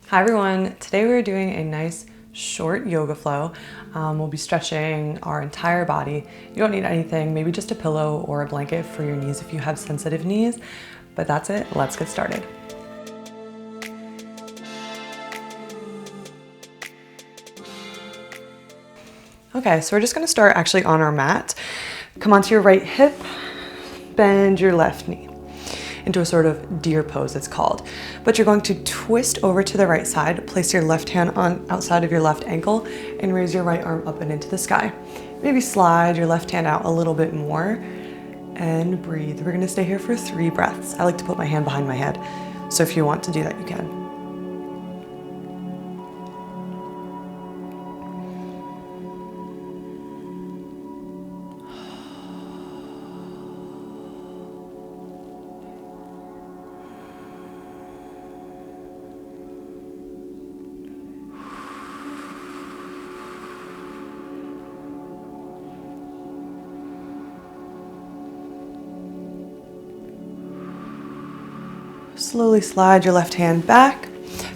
Hi everyone, today we're doing a nice short yoga flow. We'll be stretching our entire body. You don't need anything, maybe just a pillow or a blanket for your knees if you have sensitive knees, but that's it, let's get started. Okay, so we're just gonna start actually on our mat. Come onto your right hip, bend your left knee into a sort of deer pose, it's called. But you're going to twist over to the right side, place your left hand on outside of your left ankle, and raise your right arm up and into the sky. Maybe slide your left hand out a little bit more, and breathe. We're gonna stay here for 3 breaths. I like to put my hand behind my head, so if you want to do that, you can. Slowly slide your left hand back.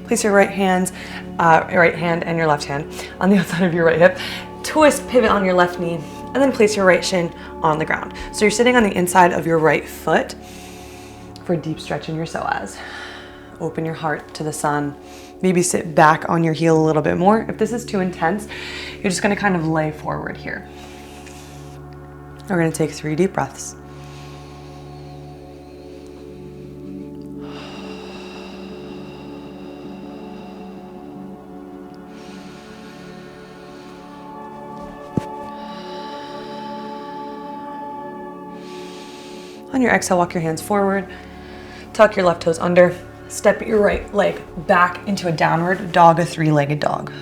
Place your right hand and your left hand on the outside of your right hip. Twist, pivot on your left knee, and then place your right shin on the ground. So you're sitting on the inside of your right foot for a deep stretch in your psoas. Open your heart to the sun. Maybe sit back on your heel a little bit more. If this is too intense, you're just gonna kind of lay forward here. We're gonna take 3 deep breaths. On your exhale, walk your hands forward, tuck your left toes under, step your right leg back into a downward dog, a 3-legged dog.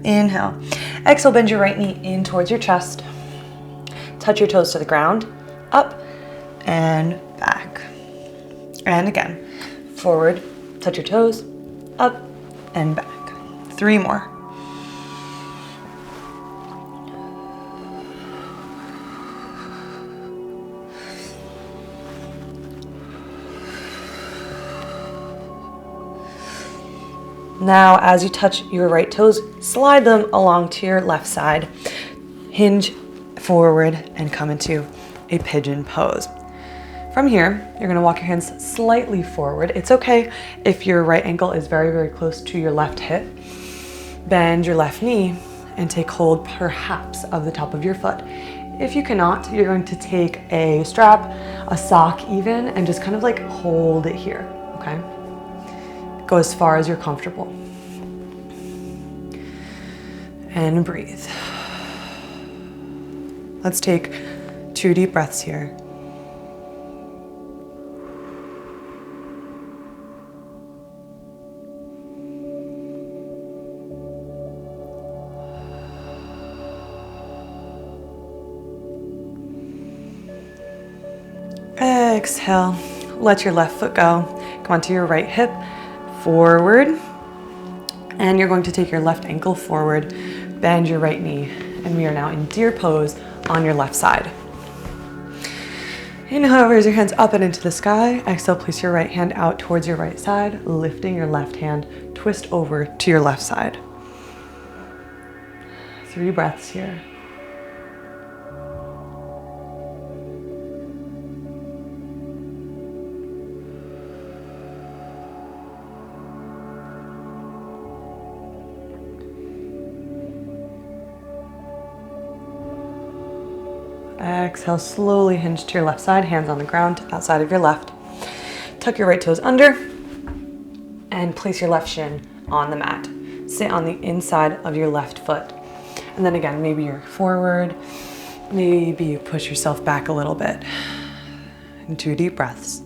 Inhale. Exhale, bend your right knee in towards your chest. Touch your toes to the ground, up and back. And again, forward, touch your toes, up and back. 3 more. Now, as you touch your right toes, slide them along to your left side. Hinge forward and come into a pigeon pose. From here, you're gonna walk your hands slightly forward. It's okay if your right ankle is very, very close to your left hip. Bend your left knee and take hold perhaps of the top of your foot. If you cannot, you're going to take a strap, a sock even, and just kind of like hold it here, okay? Go as far as you're comfortable. And breathe. Let's take 2 deep breaths here. Exhale, let your left foot go. Come onto your right hip, forward, and you're going to take your left ankle forward, bend your right knee, and we are now in deer pose on your left side. Inhale, raise your hands up and into the sky. Exhale, place your right hand out towards your right side, lifting your left hand, twist over to your left side. 3 breaths here. Exhale, slowly hinge to your left side, hands on the ground, outside of your left. Tuck your right toes under and place your left shin on the mat. Sit on the inside of your left foot. And then again, maybe you're forward, maybe you push yourself back a little bit. And 2 deep breaths.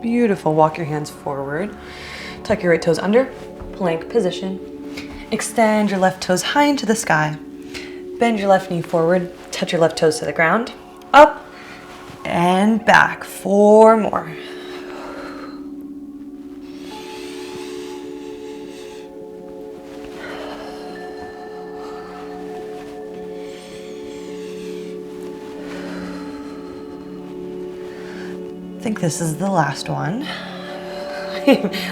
Beautiful. Walk your hands forward. Tuck your right toes under, plank position. Extend your left toes high into the sky. Bend your left knee forward, touch your left toes to the ground. Up and back. 4 more. think this is the last one.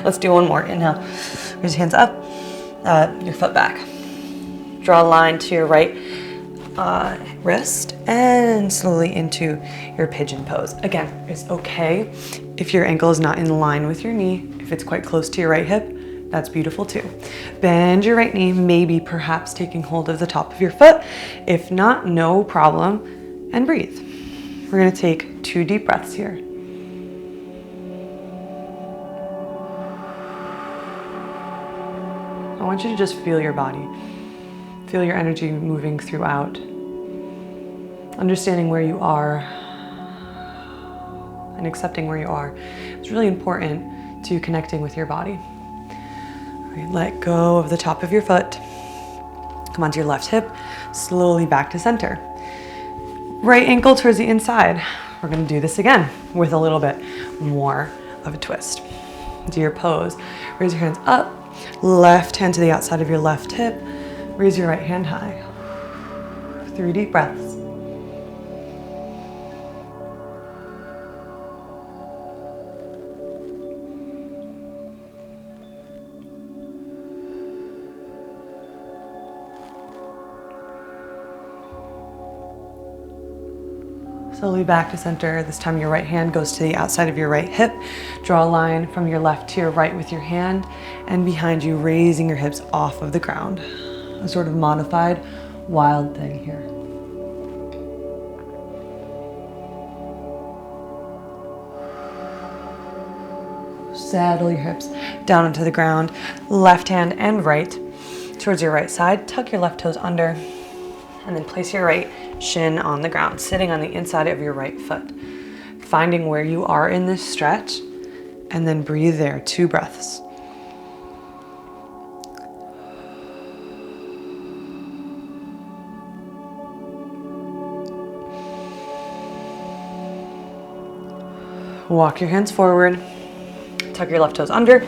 Let's do one more. Inhale. Raise your hands up, your foot back. Draw a line to your right wrist and slowly into your pigeon pose. Again, it's okay if your ankle is not in line with your knee. If it's quite close to your right hip, that's beautiful too. Bend your right knee, maybe perhaps taking hold of the top of your foot. If not, no problem, and breathe. We're gonna take 2 deep breaths here. I want you to just feel your body. Feel your energy moving throughout. Understanding where you are and accepting where you are. It's really important to connecting with your body. All right, let go of the top of your foot. Come onto your left hip, slowly back to center. Right ankle towards the inside. We're gonna do this again with a little bit more of a twist. Do your pose. Raise your hands up, left hand to the outside of your left hip. Raise your right hand high. 3 deep breaths. Slowly back to center. This time your right hand goes to the outside of your right hip. Draw a line from your left to your right with your hand, and behind you, raising your hips off of the ground. A sort of modified wild thing here. Saddle your hips down into the ground, left hand and right towards your right side. Tuck your left toes under, and then place your right shin on the ground, sitting on the inside of your right foot. Finding where you are in this stretch, and then breathe there, 2 breaths. Walk your hands forward, tuck your left toes under,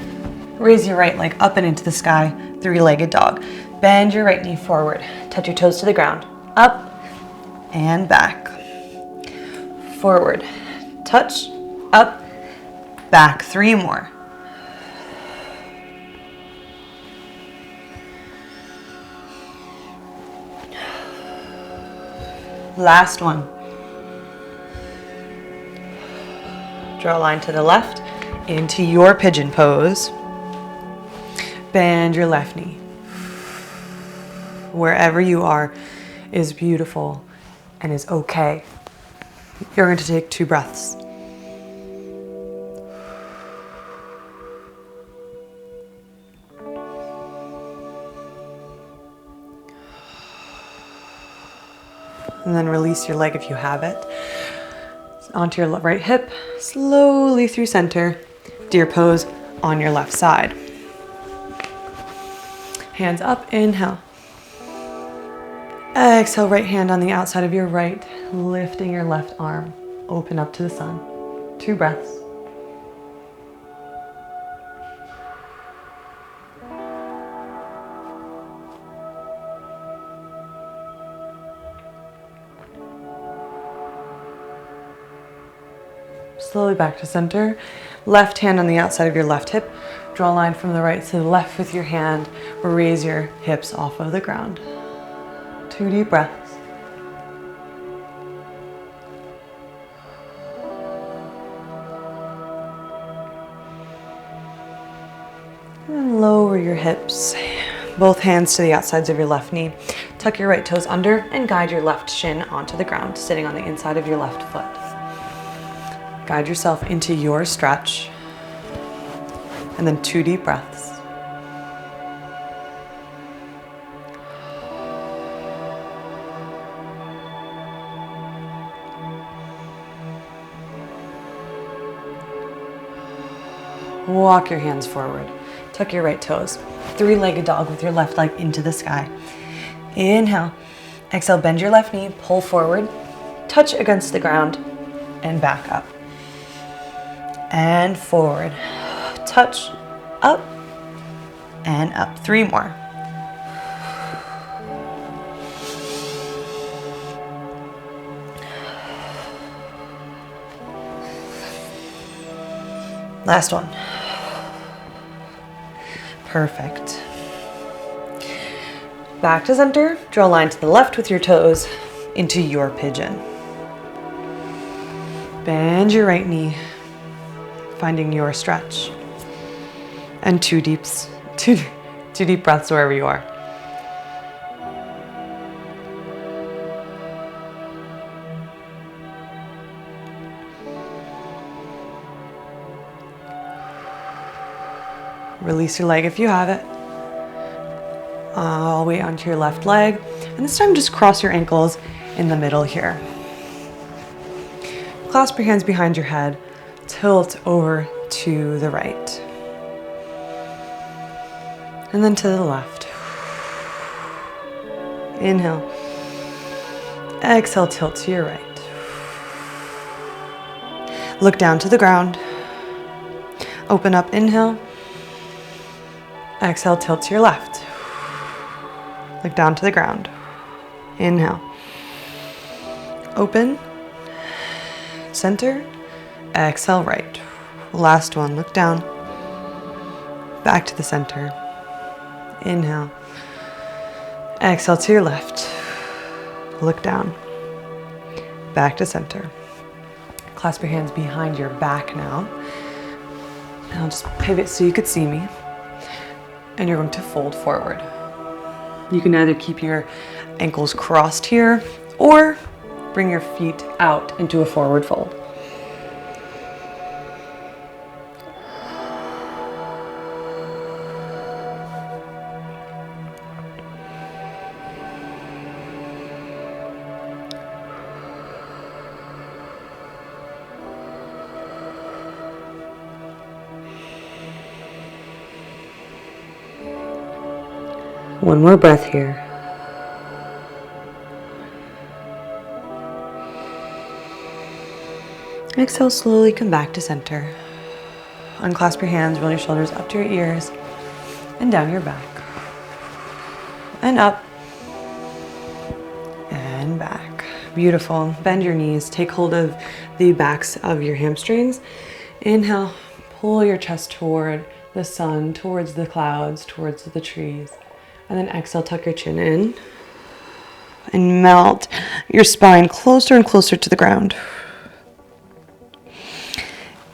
raise your right leg up and into the sky, 3-legged dog. Bend your right knee forward, touch your toes to the ground, up and back. Forward, touch, up, back, 3 more. Last one. Draw a line to the left into your pigeon pose. Bend your left knee. Wherever you are is beautiful and is okay. You're going to take 2 breaths. And then release your leg if you have it. Onto your right hip, slowly through center. Deer pose on your left side. Hands up, inhale. Exhale, right hand on the outside of your right, lifting your left arm. Open up to the sun. 2 breaths. Slowly back to center. Left hand on the outside of your left hip. Draw a line from the right to the left with your hand. Raise your hips off of the ground. 2 deep breaths. And lower your hips. Both hands to the outsides of your left knee. Tuck your right toes under and guide your left shin onto the ground, sitting on the inside of your left foot. Guide yourself into your stretch. And then 2 deep breaths. Walk your hands forward. Tuck your right toes. 3-legged dog with your left leg into the sky. Inhale. Exhale, bend your left knee, pull forward, touch against the ground, and back up. And forward. Touch, up, and up. 3 more. Last one. Perfect. Back to center, draw a line to the left with your toes into your pigeon. Bend your right knee, finding your stretch. And two deep breaths wherever you are. Release your leg if you have it. All the way onto your left leg. And this time just cross your ankles in the middle here. Clasp your hands behind your head. Tilt over to the right. And then to the left. Inhale. Exhale, tilt to your right. Look down to the ground. Open up, inhale. Exhale, tilt to your left. Look down to the ground. Inhale. Open. Center. Exhale, right. Last one, look down. Back to the center. Inhale. Exhale to your left. Look down. Back to center. Clasp your hands behind your back now. And I'll just pivot so you could see me. And you're going to fold forward. You can either keep your ankles crossed here or bring your feet out into a forward fold. One more breath here. Exhale, slowly come back to center. Unclasp your hands, roll your shoulders up to your ears and down your back. And up and back. Beautiful. Bend your knees. Take hold of the backs of your hamstrings. Inhale, pull your chest toward the sun, towards the clouds, towards the trees. And then exhale, tuck your chin in and melt your spine closer and closer to the ground.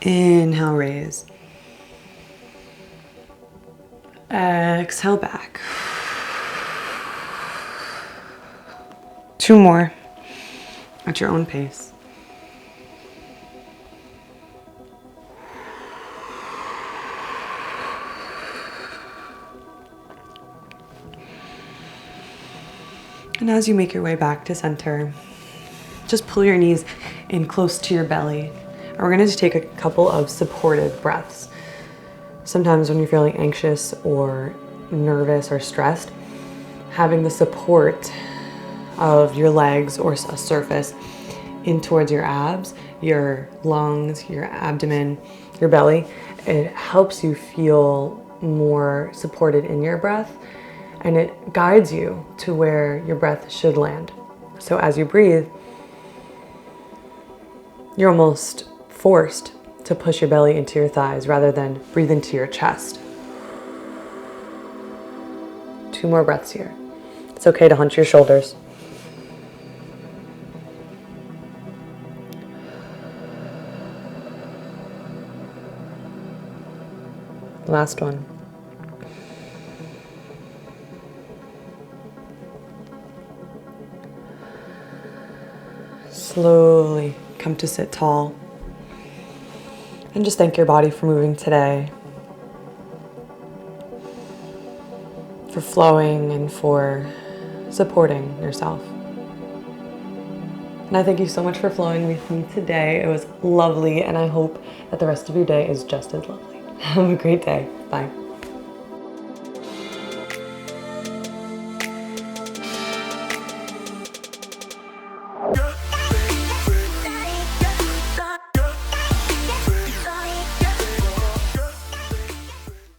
Inhale, raise. Exhale, back. Two more at your own pace. And as you make your way back to center, just pull your knees in close to your belly. And we're going to take a couple of supportive breaths. Sometimes when you're feeling anxious or nervous or stressed, having the support of your legs or a surface in towards your abs, your lungs, your abdomen, your belly, it helps you feel more supported in your breath. And it guides you to where your breath should land. So as you breathe, you're almost forced to push your belly into your thighs rather than breathe into your chest. Two more breaths here. It's okay to hunch your shoulders. Last one. Slowly come to sit tall and just thank your body for moving today, for flowing and for supporting yourself. And I thank you so much for flowing with me today. It was lovely, and I hope that the rest of your day is just as lovely. Have a great day. Bye.